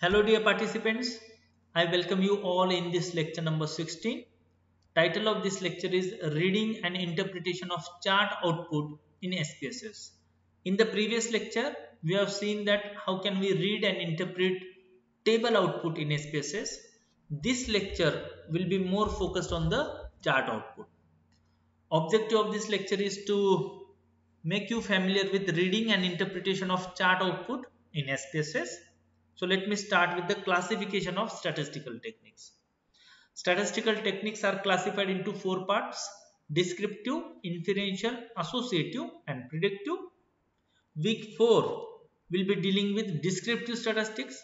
Hello dear participants, I welcome you all in this lecture number 16. Title of this lecture is Reading and Interpretation of Chart Output in SPSS. In the previous lecture, we have seen that how can we read and interpret table output in SPSS. This lecture will be more focused on the chart output. Objective of this lecture is to make you familiar with reading and interpretation of chart output in SPSS. So let me start with the classification of statistical techniques. Statistical techniques are classified into four parts: descriptive, inferential, associative and predictive. Week 4 will be dealing with descriptive statistics.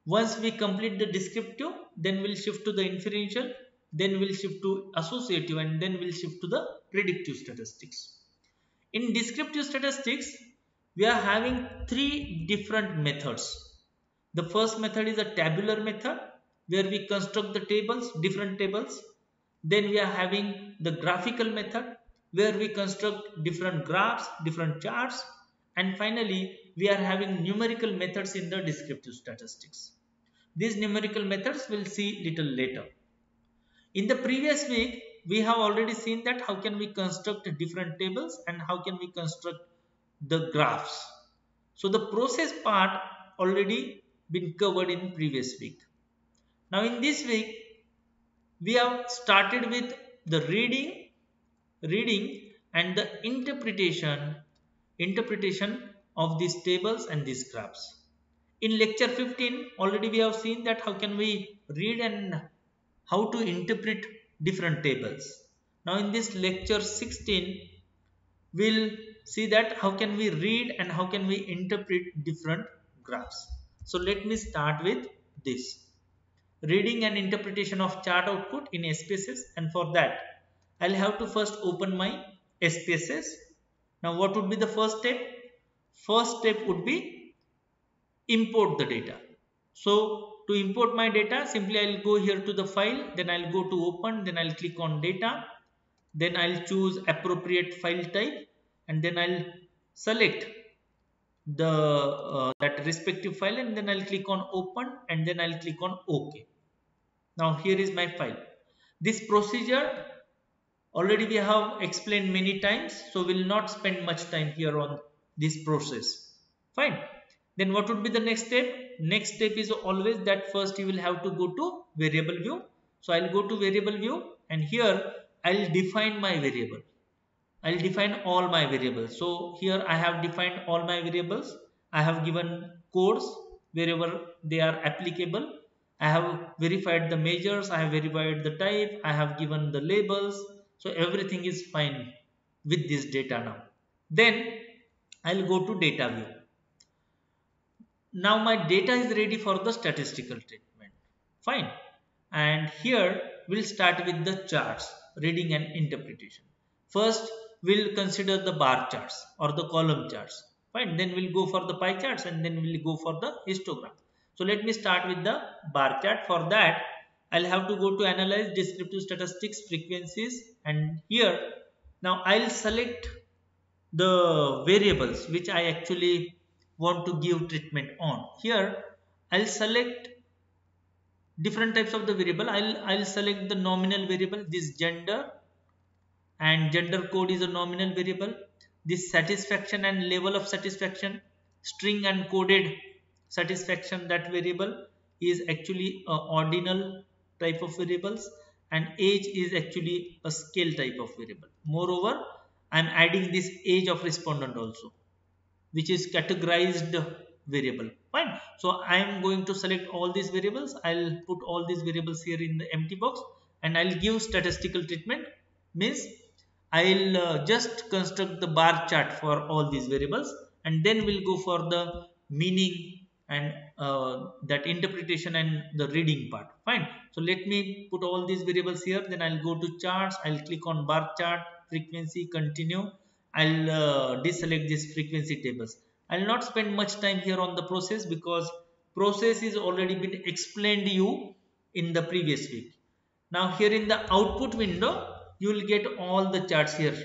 Once we complete the descriptive, then we'll shift to the inferential, then we'll shift to associative and then we'll shift to the predictive statistics. In descriptive statistics, we are having three different methods. The first method is a tabular method where we construct the tables, different tables. Then we are having the graphical method where we construct different graphs, different charts. And finally, we are having numerical methods in the descriptive statistics. These numerical methods we'll see little later. In the previous week, we have already seen that how can we construct different tables and how can we construct the graphs. So the process part already been covered in previous week. Now in this week, we have started with the reading and the interpretation of these tables and these graphs. In lecture 15, already we have seen that how can we read and how to interpret different tables. Now in this lecture 16, we'll see that how can we read and how can we interpret different graphs. So let me start with this. Reading and interpretation of chart output in SPSS, and for that I'll have to first open my SPSS. Now what would be the first step? First step would be import the data. So to import my data, simply I'll go here to the file, then I'll go to open, then I'll click on data, then I'll choose appropriate file type and then I'll select the that respective file and then I'll click on open and then I'll click on OK. Now here is my file. This procedure already we have explained many times, so we'll not spend much time here on this process. Fine. Then what would be the next step? Next step is always that first you will have to go to variable view. So I'll go to variable view and here I'll define my variable. I'll define all my variables. So here I have defined all my variables. I have given codes wherever they are applicable. I have verified the measures. I have verified the type. I have given the labels. So everything is fine with this data now. Then I'll go to data view. Now my data is ready for the statistical treatment. Fine. And here we'll start with the charts, reading and interpretation. First, we'll consider the bar charts or the column charts. Fine. Then we'll go for the pie charts and then we'll go for the histogram. So let me start with the bar chart. For that, I'll have to go to analyze descriptive statistics frequencies, and here now I'll select the variables which I actually want to give treatment on. Here I'll select different types of the variable. I'll select the nominal variable, this gender, and gender code is a nominal variable. This satisfaction and level of satisfaction, string and coded satisfaction, that variable is actually a ordinal type of variables, and age is actually a scale type of variable. Moreover, I am adding this age of respondent also, which is categorized variable. Fine. So I am going to select all these variables. I'll put all these variables here in the empty box and I'll give statistical treatment. Means I'll just construct the bar chart for all these variables and then we'll go for the meaning and that interpretation and the reading part. Fine. So let me put all these variables here. Then I'll go to charts. I'll click on bar chart, frequency, continue. I'll deselect these frequency tables. I'll not spend much time here on the process because process is already been explained to you in the previous week. Now here in the output window, you will get all the charts here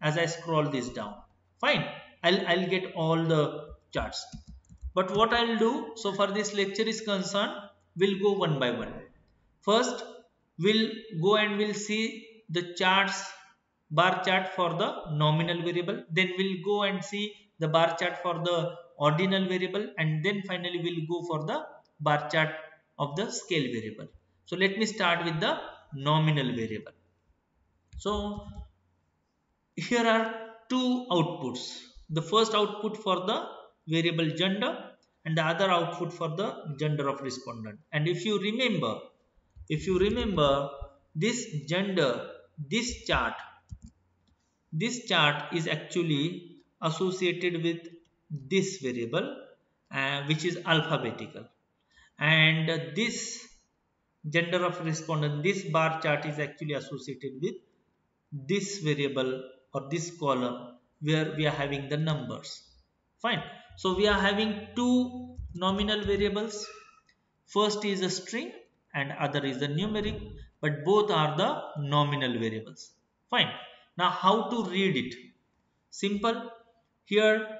as I scroll this down. Fine. I'll get all the charts. But what I'll do, so far this lecture is concerned, we'll go one by one. First, we'll go and we'll see the charts, bar chart for the nominal variable. Then we'll go and see the bar chart for the ordinal variable, and then finally we'll go for the bar chart of the scale variable. So let me start with the nominal variable. So here are two outputs. The first output for the variable gender and the other output for the gender of respondent. And if you remember this gender, this chart is actually associated with this variable, which is alphabetical, and this gender of respondent, this bar chart, is actually associated with this variable or this column where we are having the numbers. Fine. So we are having two nominal variables. First is a string and other is a numeric, but both are the nominal variables. Fine. Now how to read it? Simple. Here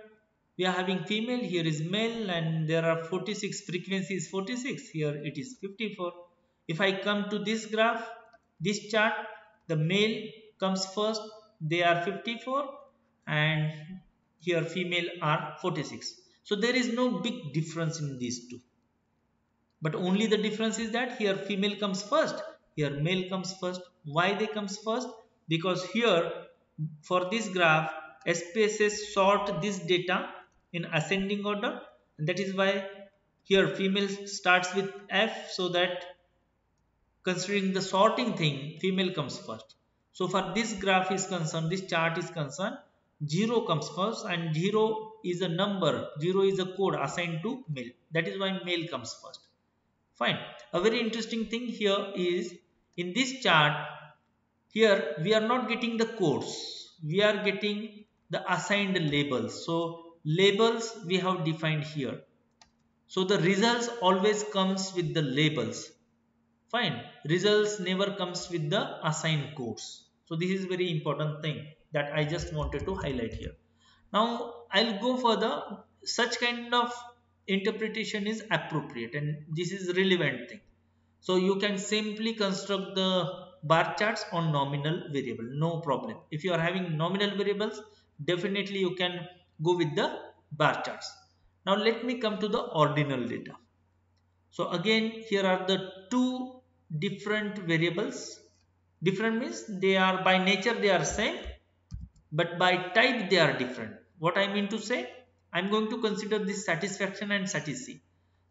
we are having female, here is male, and there are 46, frequency is 46, here it is 54. If I come to this graph, this chart, the male comes first, they are 54, and here female are 46. So there is no big difference in these two. But only the difference is that here female comes first, here male comes first. Why they comes first? Because here for this graph, SPSS sort this data in ascending order, and that is why here female starts with F, so that considering the sorting thing, female comes first. So for this graph is concerned, this chart is concerned, 0 comes first, and 0 is a number, 0 is a code assigned to male. That is why male comes first. Fine. A very interesting thing here is, in this chart, here we are not getting the codes, we are getting the assigned labels. So labels we have defined here. So the results always comes with the labels. Fine. Results never comes with the assigned codes. So this is very important thing that I just wanted to highlight here. Now I'll go further. Such kind of interpretation is appropriate, and this is relevant thing. So you can simply construct the bar charts on nominal variable, no problem. If you are having nominal variables, definitely you can go with the bar charts. Now let me come to the ordinal data. So again, here are the two different variables. Different means they are by nature they are same, but by type they are different. What I mean to say, I am going to consider this satisfaction and satisc.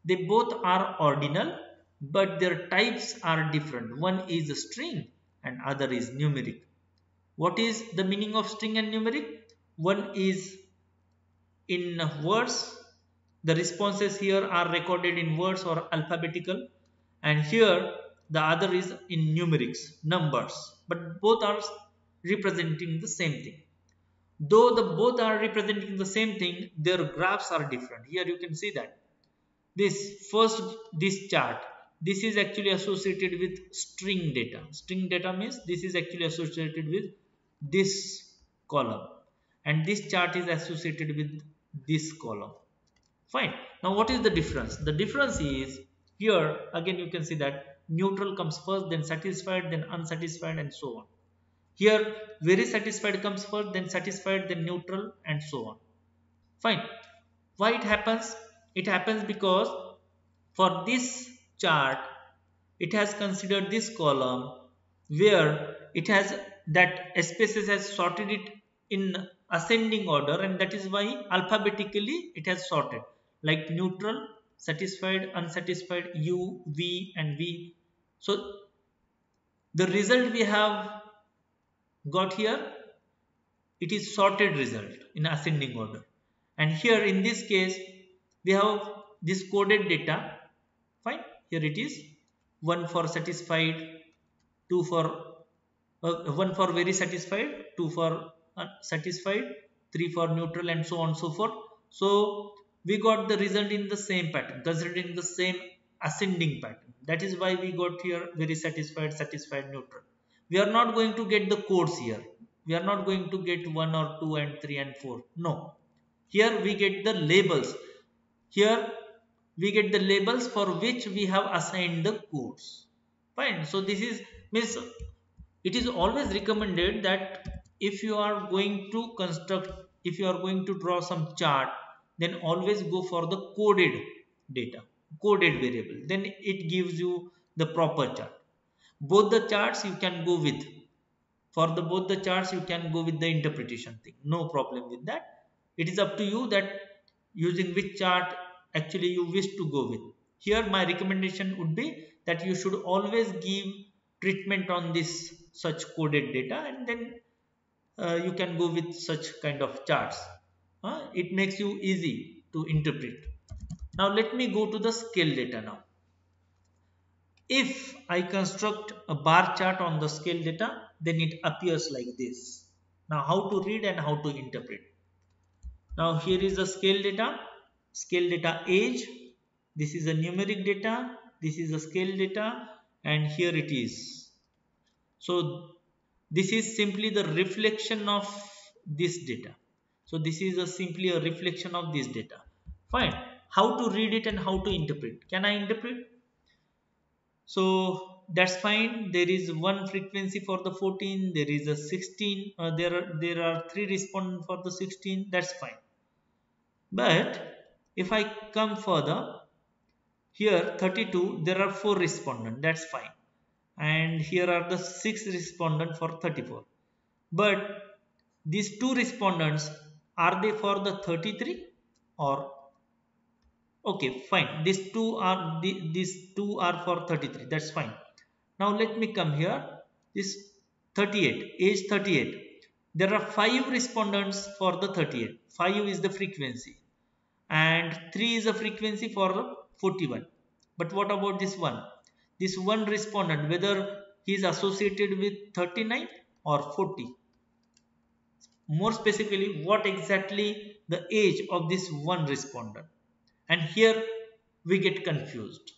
They both are ordinal, but their types are different. One is a string and other is numeric. What is the meaning of string and numeric? One is in words. The responses here are recorded in words or alphabetical, and here the other is in numerics, numbers, but both are representing the same thing. Though the both are representing the same thing, their graphs are different. Here you can see that this chart, this is actually associated with string data. String data means this is actually associated with this column, and this chart is associated with this column. Fine. Now what is the difference? The difference is, here again you can see that neutral comes first, then satisfied, then unsatisfied, and so on. Here very satisfied comes first, then satisfied, then neutral, and so on. Fine. Why it happens? It happens because for this chart it has considered this column where it has that SPSS has sorted it in ascending order, and that is why alphabetically it has sorted, like neutral, satisfied, unsatisfied, U, V, and V. So the result we have got here, it is sorted result in ascending order, and here in this case we have this coded data. Fine. Here it is 1 for satisfied, 2 for 1 for very satisfied, 2 for satisfied, 3 for neutral, and so on and so forth. So we got the result in the same pattern, considering the same ascending pattern. That is why we got here very satisfied, satisfied, neutral. We are not going to get the codes here. We are not going to get 1 or 2 and 3 and 4. No. Here we get the labels. Here we get the labels for which we have assigned the codes. Fine. So this is means it is always recommended that if you are going to construct, if you are going to draw some chart, then always go for the coded data, coded variable. Then it gives you the proper chart. Both the charts you can go with. For the both the charts you can go with the interpretation thing. No problem with that. It is up to you that using which chart actually you wish to go with. Here my recommendation would be that you should always give treatment on this such coded data, and then you can go with such kind of charts. It makes you easy to interpret. Now let me go to the scale data now. If I construct a bar chart on the scale data, then it appears like this. Now how to read and how to interpret. Now here is the scale data age. This is a numeric data, this is a scale data, and here it is. So this is simply the reflection of this data. So this is simply a reflection of this data. Fine. How to read it and how to interpret? Can I interpret? So that's fine. There is one frequency for the 14. There is a 16. There are 3 respondents for the 16. That's fine. But if I come further, here 32, there are 4 respondents. That's fine. And here are the 6 respondents for 34. But these 2 respondents, are they for the 33 or? Okay, fine. These two are for 33. That's fine. Now let me come here. This 38, age 38. There are 5 respondents for the 38. 5 is the frequency, and 3 is the frequency for 41. But what about this one? This one respondent, whether he is associated with 39 or 40. More specifically, what exactly the age of this one respondent? And here we get confused.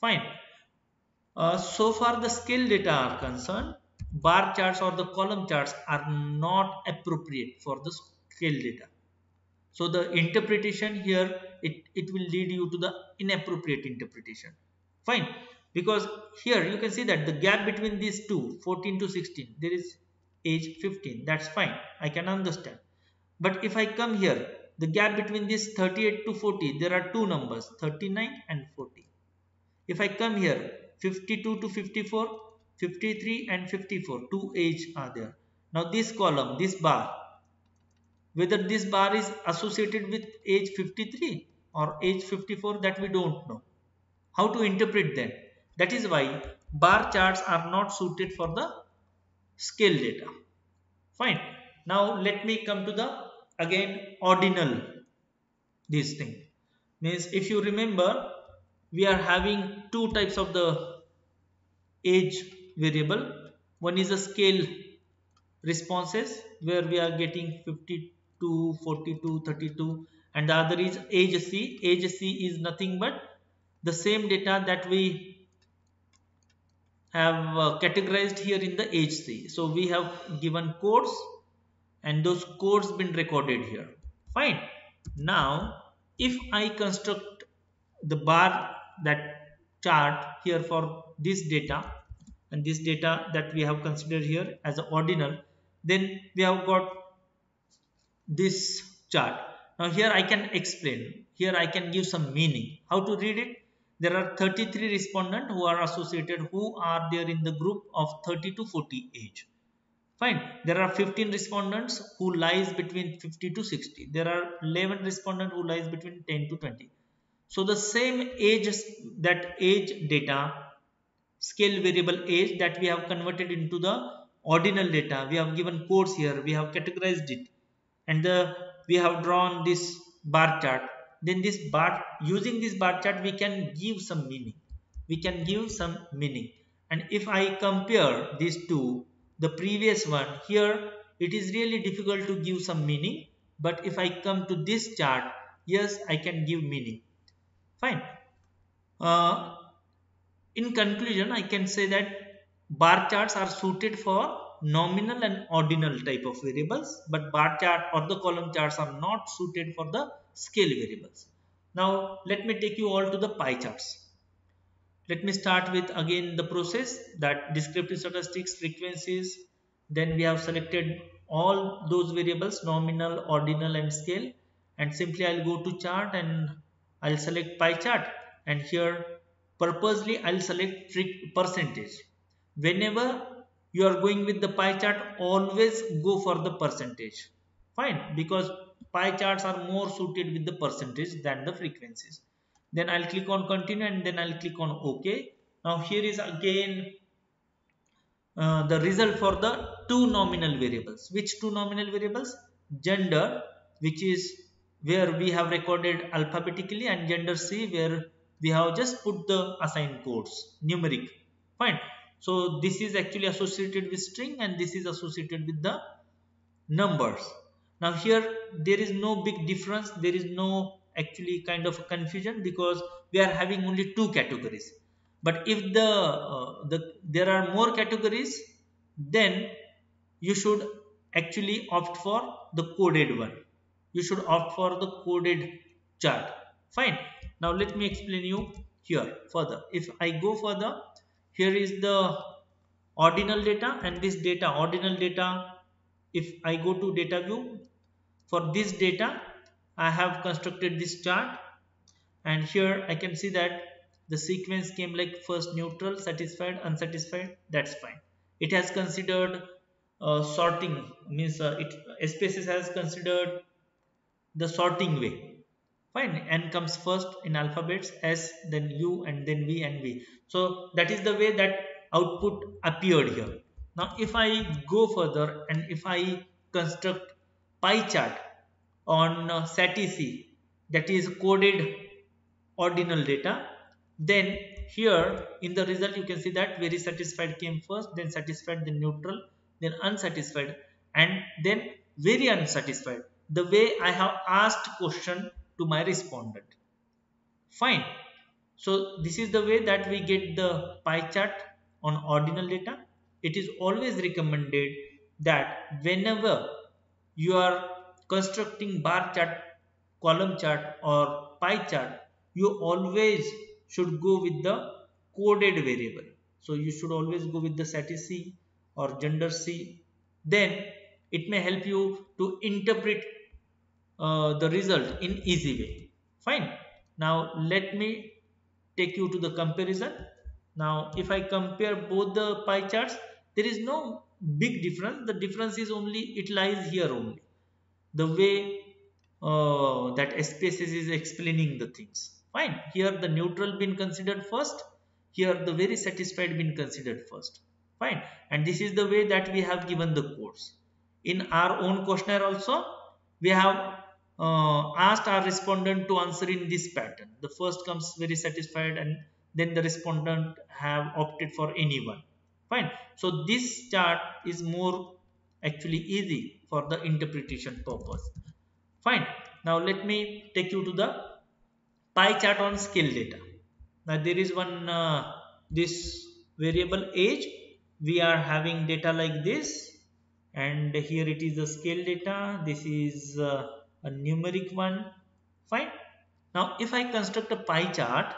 Fine. So far the scale data are concerned, bar charts or the column charts are not appropriate for the scale data. So the interpretation here, it will lead you to the inappropriate interpretation. Fine. Because here you can see that the gap between these two, 14 to 16, there is age 15. That's fine. I can understand. But if I come here, the gap between this 38 to 40, there are 2 numbers, 39 and 40. If I come here, 52 to 54, 53 and 54, 2 age are there. Now this column, this bar, whether this bar is associated with age 53 or age 54, that we don't know. How to interpret them? That is why bar charts are not suited for the scale data. Fine. Now let me come to the again ordinal. This thing means, if you remember, we are having 2 types of the age variable. One is a scale responses where we are getting 52, 42, 32, and the other is age C. Age C is nothing but the same data that we have categorized here in the age C. So we have given codes, and those codes been recorded here. Fine. Now if I construct the bar, that chart here for this data, and this data that we have considered here as an ordinal, then we have got this chart. Now here I can explain, here I can give some meaning. How to read it? There are 33 respondents who are associated, who are there in the group of 30 to 40 age. Fine. There are 15 respondents who lies between 50 to 60. There are 11 respondents who lies between 10 to 20. So the same age, that age data, scale variable age, that we have converted into the ordinal data. We have given codes here. We have categorized it, and we have drawn this bar chart. Then this bar, using this bar chart, we can give some meaning. We can give some meaning. And if I compare these two, the previous one, here it is really difficult to give some meaning. But if I come to this chart, yes, I can give meaning. Fine. In conclusion, I can say that bar charts are suited for nominal and ordinal type of variables, but bar chart or the column charts are not suited for the scale variables. Now let me take you all to the pie charts. Let me start with again the process, that descriptive statistics, frequencies. Then we have selected all those variables, nominal, ordinal and scale, and simply I'll go to chart and I'll select pie chart, and here purposely I'll select percentage. Whenever you are going with the pie chart, always go for the percentage. Fine, because pie charts are more suited with the percentage than the frequencies. Then I'll click on continue and then I'll click on OK. Now here is again the result for the two nominal variables. Which two nominal variables? Gender, which is where we have recorded alphabetically, and gender C, where we have just put the assigned codes, numeric. Fine. So this is actually associated with string and this is associated with the numbers. Now here there is no big difference, there is no actually kind of confusion, because we are having only two categories. But if there are more categories, then you should actually opt for the coded one. You should opt for the coded chart. Fine. Now let me explain you here further. If I go further, here is the ordinal data, and this data, ordinal data, if I go to data view, for this data I have constructed this chart, and here I can see that the sequence came like first neutral, satisfied, unsatisfied. That's fine. It has considered sorting, means SPSS has considered the sorting way. Fine. N comes first in alphabets, S, then U, and then V and V. So that is the way that output appeared here. Now if I go further and if I construct pie chart on SATC, that is coded ordinal data, then here in the result you can see that very satisfied came first, then satisfied, then neutral, then unsatisfied, and then very unsatisfied, the way I have asked question to my respondent. Fine. So this is the way that we get the pie chart on ordinal data. It is always recommended that whenever you are constructing bar chart, column chart or pie chart, you always should go with the coded variable. So you should always go with the SATC or gender C. Then it may help you to interpret the result in easy way. Fine. Now let me take you to the comparison. Now if I compare both the pie charts, there is no big difference. The difference is only, it lies here only, the way that SPSS is explaining the things. Fine. Here the neutral been considered first, here the very satisfied been considered first. Fine. And this is the way that we have given the codes. In our own questionnaire also, we have asked our respondent to answer in this pattern. The first comes very satisfied and then the respondent have opted for any one. Fine. So this chart is more actually easy for the interpretation purpose. Fine. Now let me take you to the pie chart on scale data. Now there is one this variable age. We are having data like this, and here it is the scale data. This is a numeric one. Fine. Now if I construct a pie chart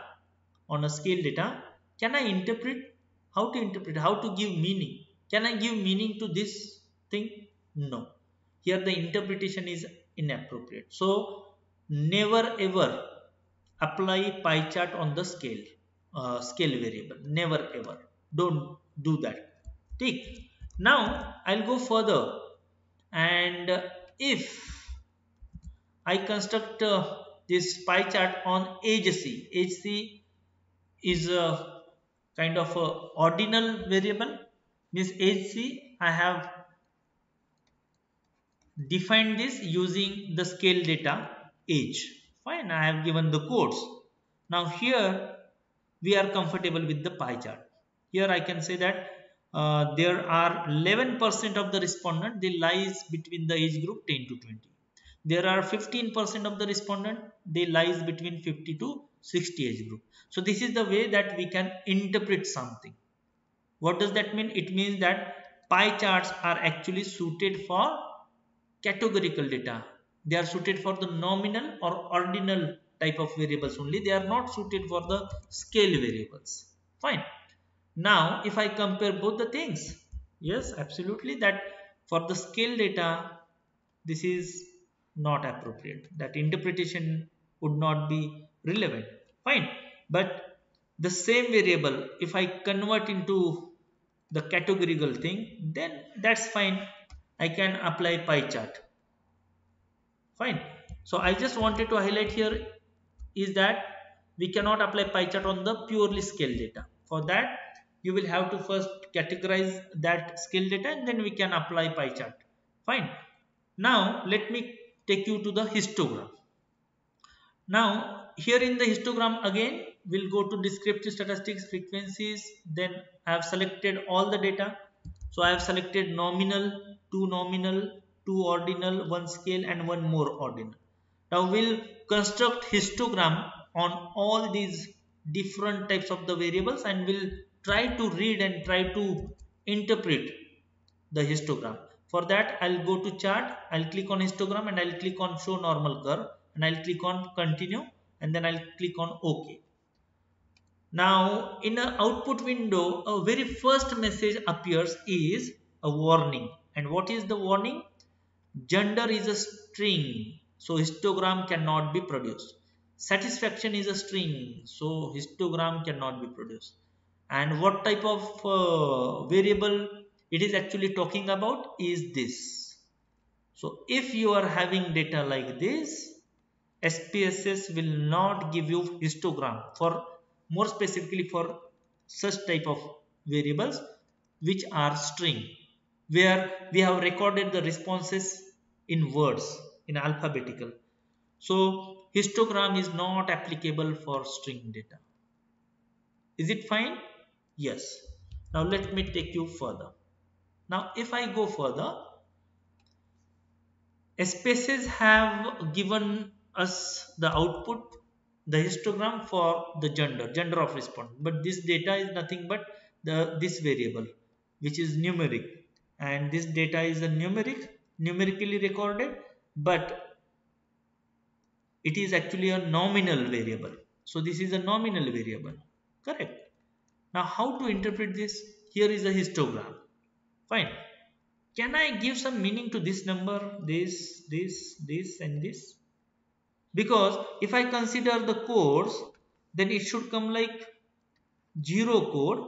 on a scale data, can I interpret? How to interpret? How to give meaning? Can I give meaning to this thing? No. Here the interpretation is inappropriate. So never ever apply pie chart on the scale variable. Never ever. Don't do that. Take. Now I'll go further, and if I construct this pie chart on age C. Age C is a kind of a ordinal variable. Means age C, I have defined this using the scale data age. Fine, I have given the codes. Now here we are comfortable with the pie chart. Here I can say that there are 11% of the respondent, they lies between the age group 10 to 20. There are 15% of the respondent, they lies between 50 to 60 age group. So this is the way that we can interpret something. What does that mean? It means that pie charts are actually suited for categorical data. They are suited for the nominal or ordinal type of variables only. They are not suited for the scale variables. Fine. Now if I compare both the things, yes, absolutely, that for the scale data this is not appropriate, that interpretation would not be relevant. Fine. But the same variable, if I convert into the categorical thing, then that's fine. I can apply pie chart. Fine. So I just wanted to highlight here is that we cannot apply pie chart on the purely scale data. For that you will have to first categorize that scale data and then we can apply pie chart. Fine. Now let me take you to the histogram. Now here in the histogram again we'll go to descriptive statistics, frequencies, then I have selected all the data. So I have selected nominal, 2 ordinal, 1 scale and 1 more ordinal. Now we'll construct histogram on all these different types of the variables and we'll try to read and try to interpret the histogram. For that I'll go to chart, I'll click on histogram and I'll click on show normal curve and I'll click on continue and then I'll click on OK. Now in an output window a very first message appears is a warning. And what is the warning? Gender is a string, so histogram cannot be produced. Satisfaction is a string, so histogram cannot be produced. And what type of variable it is actually talking about is this. So if you are having data like this, SPSS will not give you histogram, for more specifically for such type of variables which are string, where we have recorded the responses in words, in alphabetical. So histogram is not applicable for string data. Is it fine? Yes. Now let me take you further. Now if I go further, SPSS have given us the output, the histogram for the gender of respondent, but this data is nothing but this variable which is numeric, and this data is a numerically recorded, but it is actually a nominal variable. So this is a nominal variable, correct? Now how to interpret this? Here is a histogram. Fine. Can I give some meaning to this number, this and this? Because if I consider the codes, then it should come like 0 code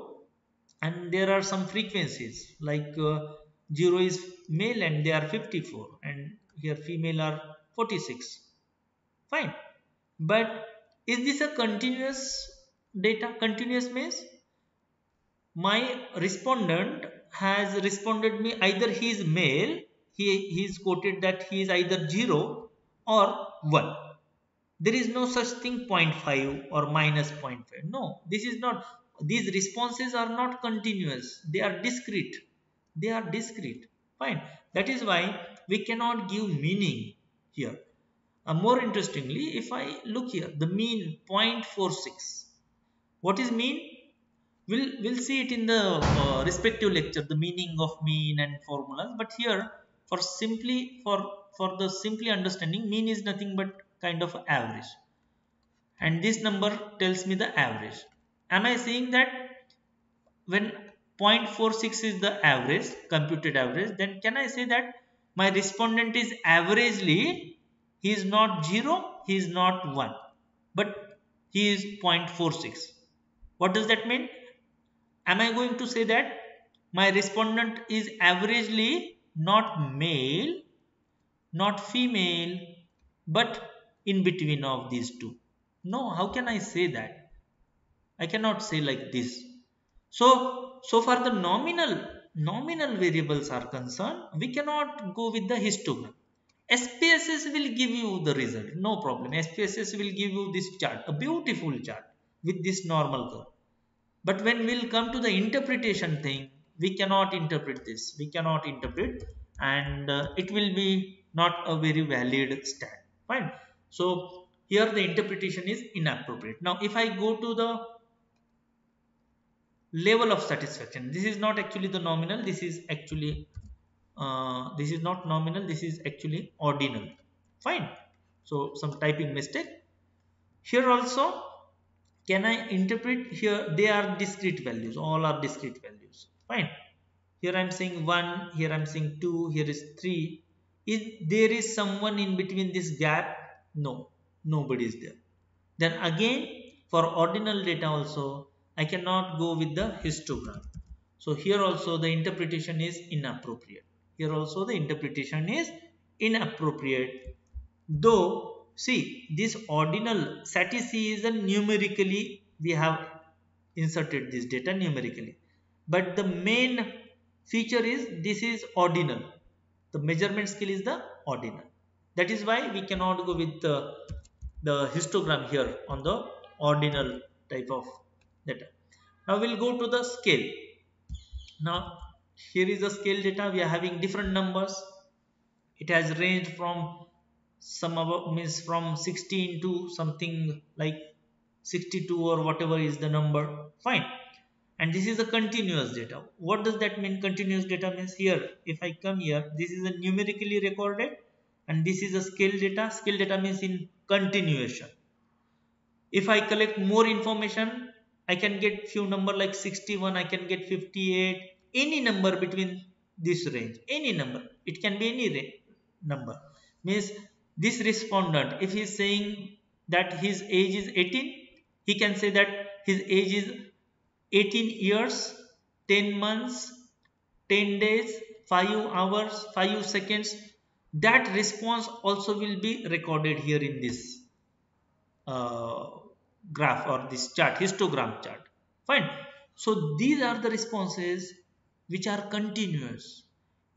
and there are some frequencies like 0 is male and they are 54 and here female are 46. Fine. But is this a continuous data? Continuous means my respondent has responded me either he is male, he is quoted that he is either 0 or 1. There is no such thing 0.5 or minus 0.5. No, this is not. These responses are not continuous. They are discrete. They are discrete. Fine. That is why we cannot give meaning here. More interestingly, if I look here, the mean 0.46. What is mean? We'll see it in the respective lecture, the meaning of mean and formulas. But here, for the simply understanding, mean is nothing but kind of average, and this number tells me the average. Am I saying that when 0.46 is the average, computed average, then can I say that my respondent is averagely, he is not 0, he is not 1, but he is 0.46. What does that mean? Am I going to say that my respondent is averagely not male, not female, but in between of these two? No, how can I say that? I cannot say like this. So far the nominal variables are concerned, we cannot go with the histogram. SPSS will give you the result, no problem. SPSS will give you this chart, a beautiful chart with this normal curve. But when we'll come to the interpretation thing, we cannot interpret this. We cannot interpret, and it will be not a very valid stat. Fine. So here the interpretation is inappropriate. Now if I go to the level of satisfaction, this is not actually the nominal. This is actually this is not nominal. This is actually ordinal. Fine. So some typing mistake. Here also, can I interpret here? They are discrete values. All are discrete values. Fine. Here I am saying 1. Here I am saying 2. Here is 3. Is there is someone in between this gap? No. Nobody is there. Then again, for ordinal data also, I cannot go with the histogram. So here also the interpretation is inappropriate. Here also the interpretation is inappropriate. Though, see, this ordinal SATC is a numerically, we have inserted this data numerically. But the main feature is this is ordinal. The measurement scale is the ordinal. That is why we cannot go with the histogram here on the ordinal type of data. Now we'll go to the scale. Now here is the scale data. We are having different numbers. It has ranged from some about means from 16 to something like 62 or whatever is the number. Fine. And this is a continuous data. What does that mean? Continuous data means here, if I come here, this is a numerically recorded and this is a scale data. Scale data means in continuation. If I collect more information, I can get few number like 61, I can get 58, any number between this range, any number. It can be any number. Means this respondent, if he is saying that his age is 18, he can say that his age is 18 years, 10 months, 10 days, 5 hours, 5 seconds. That response also will be recorded here in this uh, graph or this chart, histogram chart. Fine. So these are the responses which are continuous.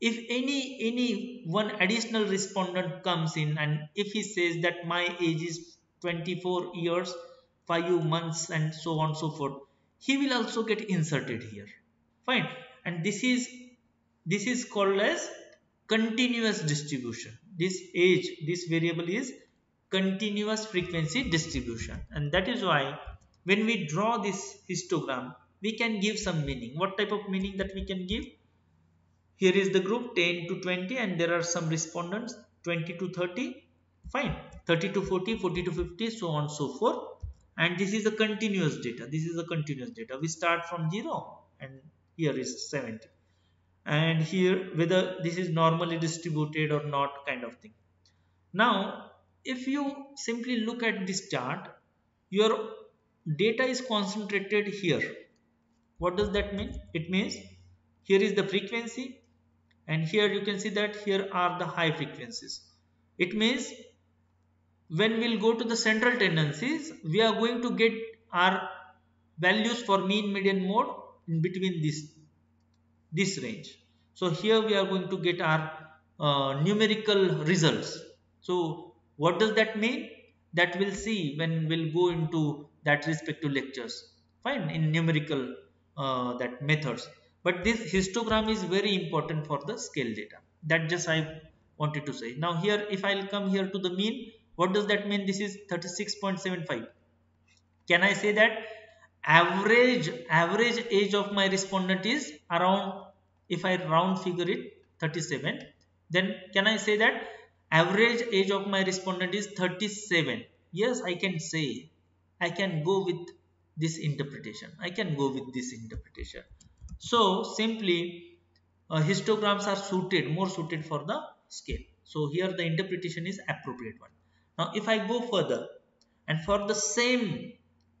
If any one additional respondent comes in and if he says that my age is 24 years 5 months and so on so forth, he will also get inserted here. Fine. And this is called as continuous distribution. This age, this variable is continuous frequency distribution, and that is why when we draw this histogram we can give some meaning. What type of meaning that we can give? Here is the group 10 to 20 and there are some respondents 20 to 30. Fine. 30 to 40, 40 to 50, so on so forth. And this is a continuous data. This is a continuous data. We start from 0 and here is 70. And here whether this is normally distributed or not kind of thing. Now if you simply look at this chart, your data is concentrated here. What does that mean? It means here is the frequency and here you can see that here are the high frequencies. It means when we'll go to the central tendencies, we are going to get our values for mean, median, mode in between this range. So here we are going to get our numerical results. So what does that mean? That we'll see when we'll go into that respective lectures. Fine, in numerical that methods. But this histogram is very important for the scale data. That just I wanted to say. Now here if I'll come here to the mean, what does that mean? This is 36.75. Can I say that average age of my respondent is around, if I round figure it, 37, then can I say that average age of my respondent is 37? Yes, I can say. I can go with this interpretation. I can go with this interpretation. So simply histograms are suited, more suited for the scale. So here the interpretation is appropriate one. Now if I go further and for the same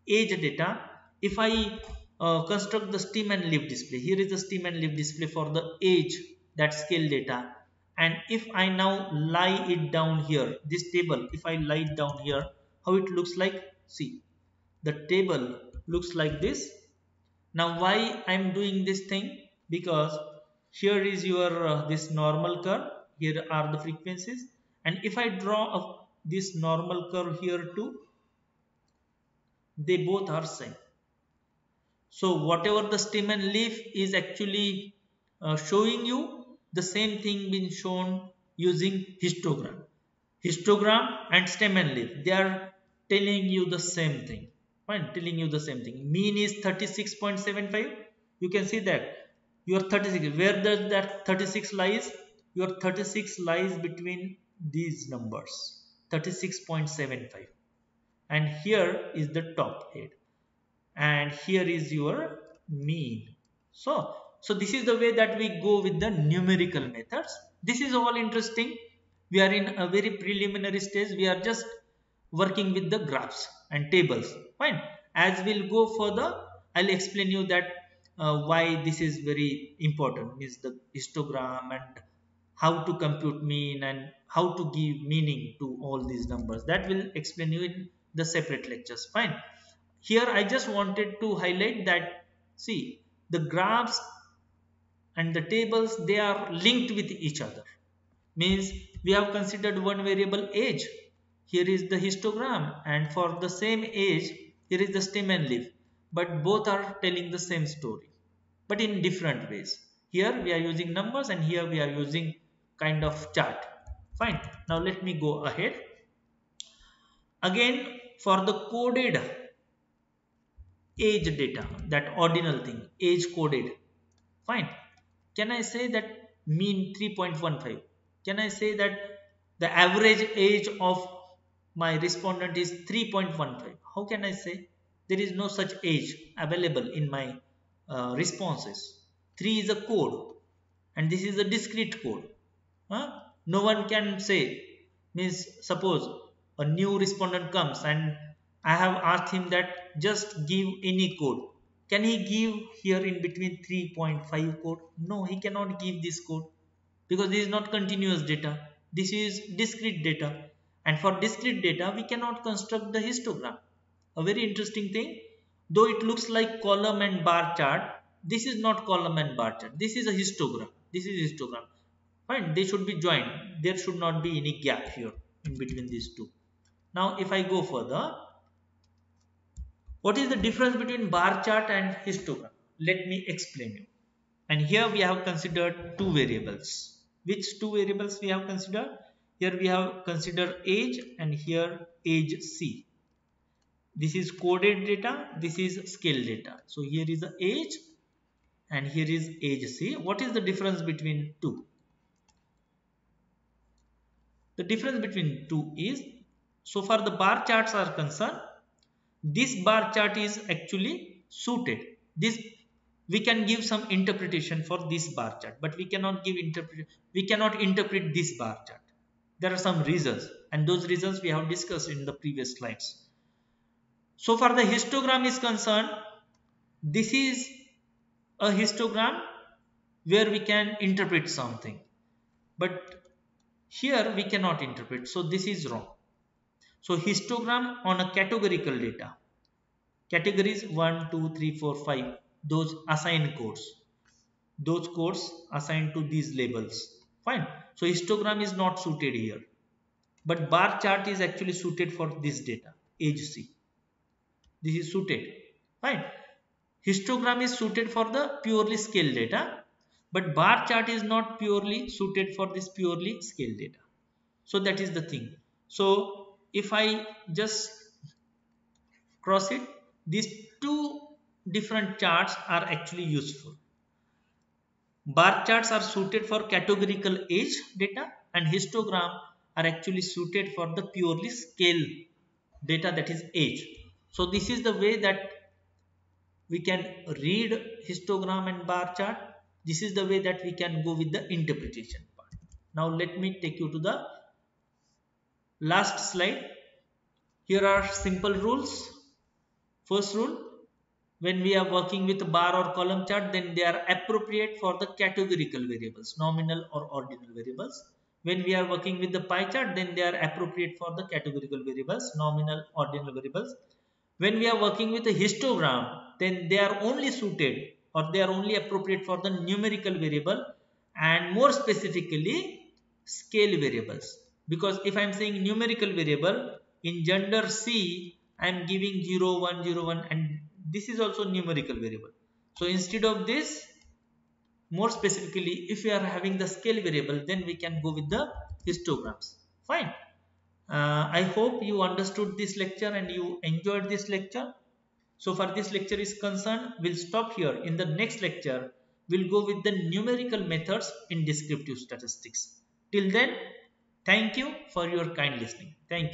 age data, if I construct the stem and leaf display, here is the stem and leaf display for the age, that scale data, and if I now lie it down here, this table, if I lie it down here, how it looks like? See, the table looks like this. Now why I am doing this thing? Because here is your this normal curve, here are the frequencies, and if I draw this normal curve here too, they both are same. So whatever the stem and leaf is actually showing you, the same thing being shown using histogram. Histogram and stem and leaf, they are telling you the same thing. Fine, telling you the same thing. Mean is 36.75. You can see that your 36. Where does that 36 lies? Your 36 lies between these numbers. 36.75. and here is the top head, and here is your mean. So this is the way that we go with the numerical methods. This is all interesting. We are in a very preliminary stage. We are just working with the graphs and tables. Fine. As we'll go further, I'll explain you that why this is very important, is the histogram and how to compute mean and how to give meaning to all these numbers. That will explain you in the separate lectures. Fine. Here I just wanted to highlight that, see, the graphs and the tables, they are linked with each other. Means we have considered one variable age. Here is the histogram, and for the same age, here is the stem and leaf. But both are telling the same story, but in different ways. Here we are using numbers and here we are using kind of chart. Fine. Now let me go ahead. Again, for the coded age data, that ordinal thing, age coded. Fine. Can I say that mean 3.15? Can I say that the average age of my respondent is 3.15? How can I say? There is no such age available in my responses. 3 is a code and this is a discrete code. No one can say, means suppose a new respondent comes and I have asked him that just give any code. Can he give here in between 3.5 code? No, he cannot give this code because this is not continuous data. This is discrete data, and for discrete data we cannot construct the histogram. A very interesting thing, though it looks like column and bar chart, this is not column and bar chart. This is a histogram. This is histogram. Fine, they should be joined. There should not be any gap here in between these two. Now if I go further, what is the difference between bar chart and histogram? Let me explain you. And here we have considered two variables. Which two variables we have considered? Here we have considered age and here age C. This is coded data, this is scale data. So here is the age and here is age C. What is the difference between two? The difference between two is, so far the bar charts are concerned, this bar chart is actually suited. This we can give some interpretation for this bar chart, but we cannot interpret this bar chart. There are some reasons, and those reasons we have discussed in the previous slides. So far the histogram is concerned, this is a histogram where we can interpret something, but here we cannot interpret, so this is wrong. So histogram on a categorical data, categories 1, 2, 3, 4, 5, those assign codes, those codes assigned to these labels. Fine. So histogram is not suited here, but bar chart is actually suited for this data, age C. This is suited. Fine. Histogram is suited for the purely scale data, but bar chart is not purely suited for this purely scale data. So that is the thing. So if I just cross it, these two different charts are actually useful. Bar charts are suited for categorical age data and histogram are actually suited for the purely scale data, that is age. So this is the way that we can read histogram and bar chart. This is the way that we can go with the interpretation part. Now let me take you to the last slide. Here are simple rules. First rule, when we are working with bar or column chart, then they are appropriate for the categorical variables, nominal or ordinal variables. When we are working with the pie chart, then they are appropriate for the categorical variables, nominal, ordinal variables. When we are working with a histogram, then they are only suited or they are only appropriate for the numerical variable and more specifically scale variables. Because if I am saying numerical variable, in gender C, I am giving 0, 1, 0, 1 and this is also numerical variable. So instead of this, more specifically, if we are having the scale variable, then we can go with the histograms. Fine. I hope you understood this lecture and you enjoyed this lecture. So far this lecture is concerned, we'll stop here. In the next lecture, we'll go with the numerical methods in descriptive statistics. Till then, thank you for your kind listening. Thank you.